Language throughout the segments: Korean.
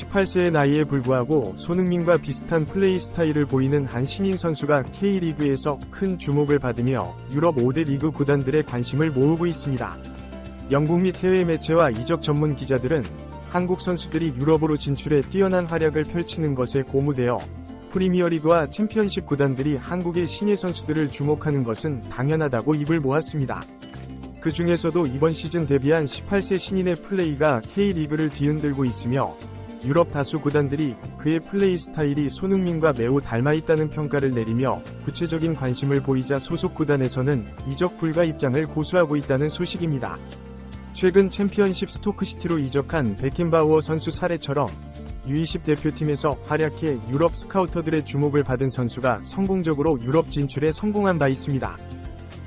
18세의 나이에 불구하고 손흥민과 비슷한 플레이 스타일을 보이는 한 신인 선수가 K리그에서 큰 주목을 받으며 유럽 5대 리그 구단들의 관심을 모으고 있습니다. 영국 및 해외 매체와 이적 전문 기자들은 한국 선수들이 유럽으로 진출해 뛰어난 활약을 펼치는 것에 고무되어 프리미어리그와 챔피언십 구단들이 한국의 신예 선수들을 주목하는 것은 당연하다고 입을 모았습니다. 그 중에서도 이번 시즌 데뷔한 18세 신인의 플레이가 K리그를 뒤흔들고 있으며 유럽 다수 구단들이 그의 플레이 스타일이 손흥민과 매우 닮아있다는 평가를 내리며 구체적인 관심을 보이자 소속 구단에서는 이적 불가 입장을 고수하고 있다는 소식입니다. 최근 챔피언십 스토크시티로 이적한 베켄바우어 선수 사례처럼 U20 대표팀에서 활약해 유럽 스카우터들의 주목을 받은 선수가 성공적으로 유럽 진출에 성공한 바 있습니다.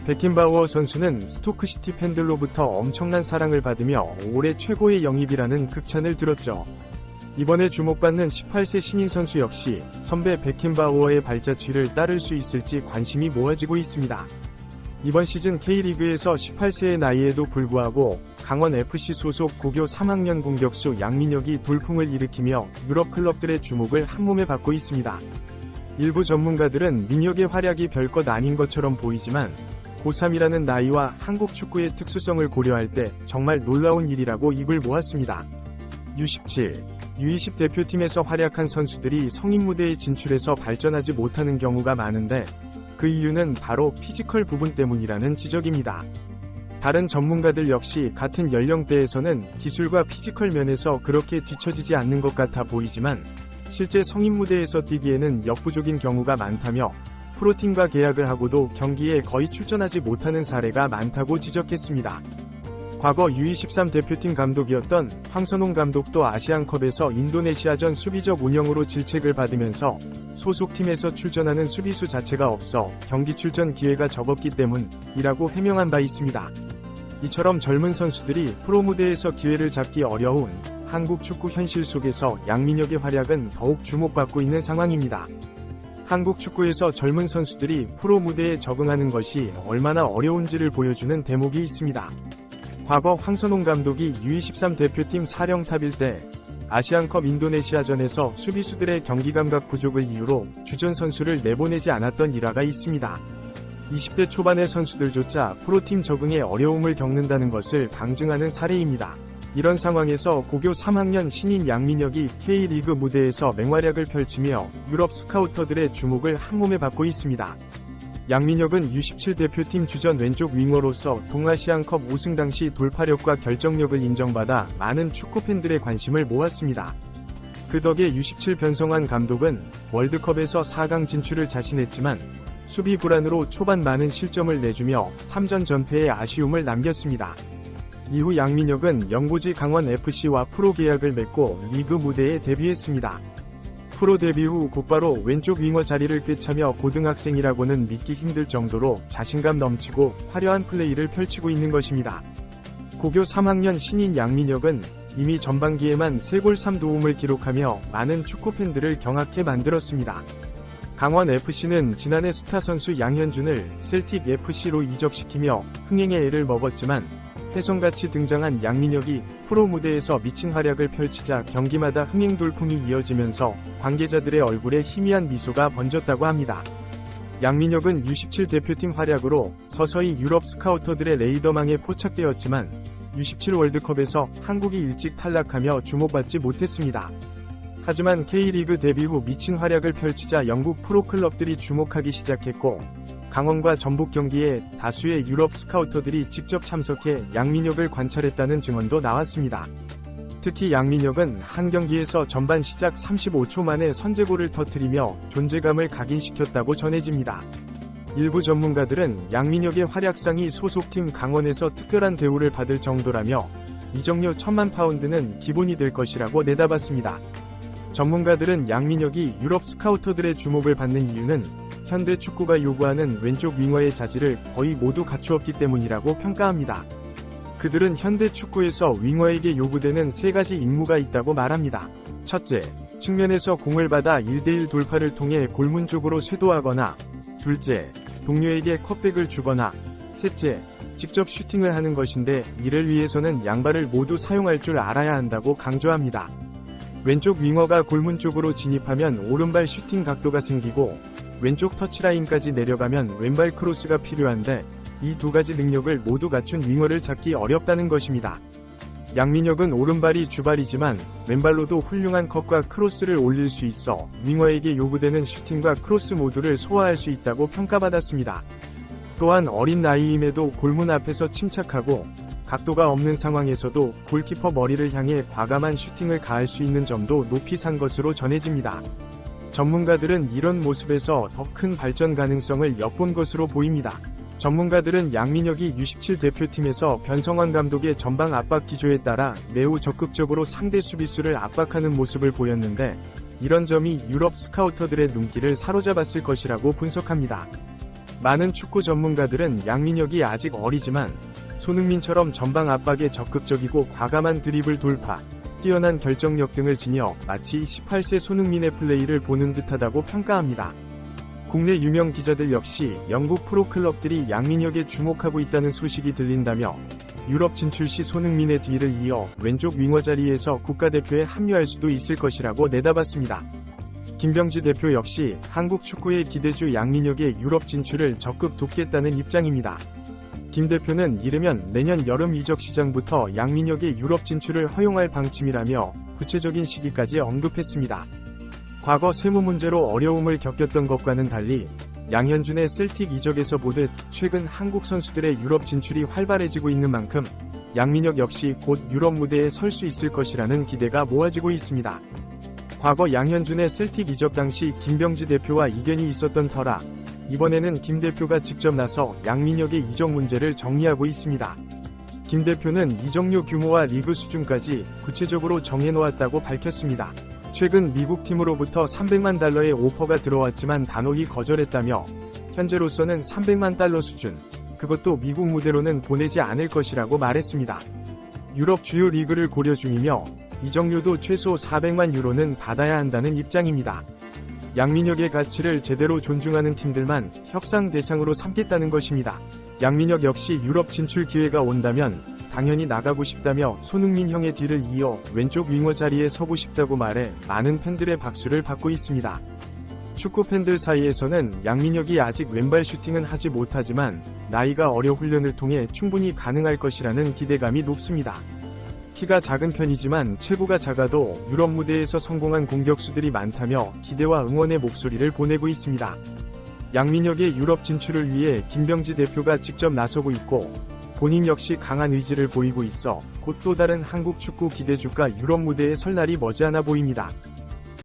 베켄바우어 선수는 스토크시티 팬들로부터 엄청난 사랑을 받으며 올해 최고의 영입이라는 극찬을 들었죠. 이번에 주목받는 18세 신인 선수 역시 선배 베켄바우어의 발자취를 따를 수 있을지 관심이 모아지고 있습니다. 이번 시즌 K리그에서 18세의 나이에도 불구하고 강원FC 소속 고교 3학년 공격수 양민혁이 돌풍을 일으키며 유럽 클럽들의 주목을 한몸에 받고 있습니다. 일부 전문가들은 민혁의 활약이 별것 아닌 것처럼 보이지만 고3이라는 나이와 한국 축구의 특수성을 고려할 때 정말 놀라운 일이라고 입을 모았습니다. U17, U20 대표팀에서 활약한 선수들이 성인 무대에 진출해서 발전하지 못하는 경우가 많은데 그 이유는 바로 피지컬 부분 때문이라는 지적입니다. 다른 전문가들 역시 같은 연령대에서는 기술과 피지컬 면에서 그렇게 뒤처지지 않는 것 같아 보이지만 실제 성인 무대에서 뛰기에는 역부족인 경우가 많다며 프로팀과 계약을 하고도 경기에 거의 출전하지 못하는 사례가 많다고 지적했습니다. 과거 U23 대표팀 감독이었던 황선홍 감독도 아시안컵에서 인도네시아전 수비적 운영으로 질책을 받으면서 소속팀에서 출전하는 수비수 자체가 없어 경기 출전 기회가 적었기 때문이라고 해명한 바 있습니다. 이처럼 젊은 선수들이 프로 무대에서 기회를 잡기 어려운 한국 축구 현실 속에서 양민혁의 활약은 더욱 주목받고 있는 상황입니다. 한국 축구에서 젊은 선수들이 프로 무대에 적응하는 것이 얼마나 어려운지를 보여주는 대목이 있습니다. 과거 황선홍 감독이 U23 대표팀 사령탑일 때 아시안컵 인도네시아전에서 수비수들의 경기감각 부족을 이유로 주전 선수를 내보내지 않았던 일화가 있습니다. 20대 초반의 선수들조차 프로팀 적응에 어려움을 겪는다는 것을 방증하는 사례입니다. 이런 상황에서 고교 3학년 신인 양민혁이 K리그 무대에서 맹활약을 펼치며 유럽 스카우터들의 주목을 한몸에 받고 있습니다. 양민혁은 U17 대표팀 주전 왼쪽 윙어로서 동아시안컵 우승 당시 돌파력과 결정력을 인정받아 많은 축구팬들의 관심을 모았습니다. 그 덕에 U17 변성환 감독은 월드컵에서 4강 진출을 자신했지만 수비 불안으로 초반 많은 실점을 내주며 3전 전패에 아쉬움을 남겼습니다. 이후 양민혁은 영고지 강원FC와 프로 계약을 맺고 리그 무대에 데뷔했습니다. 프로 데뷔 후 곧바로 왼쪽 윙어 자리를 꿰차며 고등학생이라고는 믿기 힘들 정도로 자신감 넘치고 화려한 플레이를 펼치고 있는 것입니다. 고교 3학년 신인 양민혁은 이미 전반기에만 3골 3도움을 기록하며 많은 축구팬들을 경악해 만들었습니다. 강원FC는 지난해 스타 선수 양현준을 셀틱FC로 이적시키며 흥행의 애를 먹었지만 혜성같이 등장한 양민혁이 프로 무대에서 미친 활약을 펼치자 경기마다 흥행 돌풍이 이어지면서 관계자들의 얼굴에 희미한 미소가 번졌다고 합니다. 양민혁은 U17 대표팀 활약으로 서서히 유럽 스카우터들의 레이더망에 포착되었지만 U17 월드컵에서 한국이 일찍 탈락하며 주목받지 못했습니다. 하지만 K리그 데뷔 후 미친 활약을 펼치자 영국 프로클럽들이 주목하기 시작했고 강원과 전북 경기에 다수의 유럽 스카우터들이 직접 참석해 양민혁을 관찰했다는 증언도 나왔습니다. 특히 양민혁은 한 경기에서 전반 시작 35초 만에 선제골을 터뜨리며 존재감을 각인시켰다고 전해집니다. 일부 전문가들은 양민혁의 활약상이 소속팀 강원에서 특별한 대우를 받을 정도라며 이적료 1,000만 파운드는 기본이 될 것이라고 내다봤습니다. 전문가들은 양민혁이 유럽 스카우터들의 주목을 받는 이유는 현대 축구가 요구하는 왼쪽 윙어의 자질을 거의 모두 갖추었기 때문이라고 평가합니다. 그들은 현대 축구에서 윙어에게 요구되는 3가지 임무가 있다고 말합니다. 첫째, 측면에서 공을 받아 1대1 돌파를 통해 골문 쪽으로 쇄도하거나, 둘째, 동료에게 컵백을 주거나, 셋째, 직접 슈팅을 하는 것인데 이를 위해서는 양발을 모두 사용할 줄 알아야 한다고 강조합니다. 왼쪽 윙어가 골문 쪽으로 진입하면 오른발 슈팅 각도가 생기고 왼쪽 터치라인까지 내려가면 왼발 크로스가 필요한데 이 두 가지 능력을 모두 갖춘 윙어를 찾기 어렵다는 것입니다. 양민혁은 오른발이 주발이지만 왼발로도 훌륭한 컷과 크로스를 올릴 수 있어 윙어에게 요구되는 슈팅과 크로스 모두를 소화할 수 있다고 평가받았습니다. 또한 어린 나이임에도 골문 앞에서 침착하고 각도가 없는 상황에서도 골키퍼 머리를 향해 과감한 슈팅을 가할 수 있는 점도 높이 산 것으로 전해집니다. 전문가들은 이런 모습에서 더 큰 발전 가능성을 엿본 것으로 보입니다. 전문가들은 양민혁이 U17 대표팀에서 변성환 감독의 전방 압박 기조에 따라 매우 적극적으로 상대 수비수를 압박하는 모습을 보였는데 이런 점이 유럽 스카우터들의 눈길을 사로잡았을 것이라고 분석합니다. 많은 축구 전문가들은 양민혁이 아직 어리지만 손흥민처럼 전방 압박에 적극적이고 과감한 드리블 돌파, 뛰어난 결정력 등을 지녀 마치 18세 손흥민의 플레이를 보는 듯하다고 평가합니다. 국내 유명 기자들 역시 영국 프로클럽들이 양민혁에 주목하고 있다는 소식이 들린다며 유럽 진출 시 손흥민의 뒤를 이어 왼쪽 윙어 자리에서 국가대표에 합류할 수도 있을 것이라고 내다봤습니다. 김병지 대표 역시 한국 축구의 기대주 양민혁의 유럽 진출을 적극 돕겠다는 입장입니다. 김 대표는 이르면 내년 여름 이적 시장부터 양민혁의 유럽 진출을 허용할 방침이라며 구체적인 시기까지 언급했습니다. 과거 세무 문제로 어려움을 겪었던 것과는 달리 양현준의 셀틱 이적에서 보듯 최근 한국 선수들의 유럽 진출이 활발해지고 있는 만큼 양민혁 역시 곧 유럽 무대에 설 수 있을 것이라는 기대가 모아지고 있습니다. 과거 양현준의 셀틱 이적 당시 김병지 대표와 이견이 있었던 터라 이번에는 김 대표가 직접 나서 양민혁의 이적 문제를 정리하고 있습니다. 김 대표는 이적료 규모와 리그 수준까지 구체적으로 정해놓았다고 밝혔습니다. 최근 미국 팀으로부터 300만 달러의 오퍼가 들어왔지만 단호히 거절했다며 현재로서는 300만 달러 수준, 그것도 미국 무대로는 보내지 않을 것이라고 말했습니다. 유럽 주요 리그를 고려 중이며 이적료도 최소 400만 유로는 받아야 한다는 입장입니다. 양민혁의 가치를 제대로 존중하는 팀들만 협상 대상으로 삼겠다는 것입니다. 양민혁 역시 유럽 진출 기회가 온다면 당연히 나가고 싶다며 손흥민 형의 뒤를 이어 왼쪽 윙어 자리에 서고 싶다고 말해 많은 팬들의 박수를 받고 있습니다. 축구 팬들 사이에서는 양민혁이 아직 왼발 슈팅은 하지 못하지만 나이가 어려 훈련을 통해 충분히 가능할 것이라는 기대감이 높습니다. 키가 작은 편이지만 체구가 작아도 유럽 무대에서 성공한 공격수들이 많다며 기대와 응원의 목소리를 보내고 있습니다. 양민혁의 유럽 진출을 위해 김병지 대표가 직접 나서고 있고 본인 역시 강한 의지를 보이고 있어 곧 또 다른 한국 축구 기대주가 유럽 무대에 설 날이 머지않아 보입니다.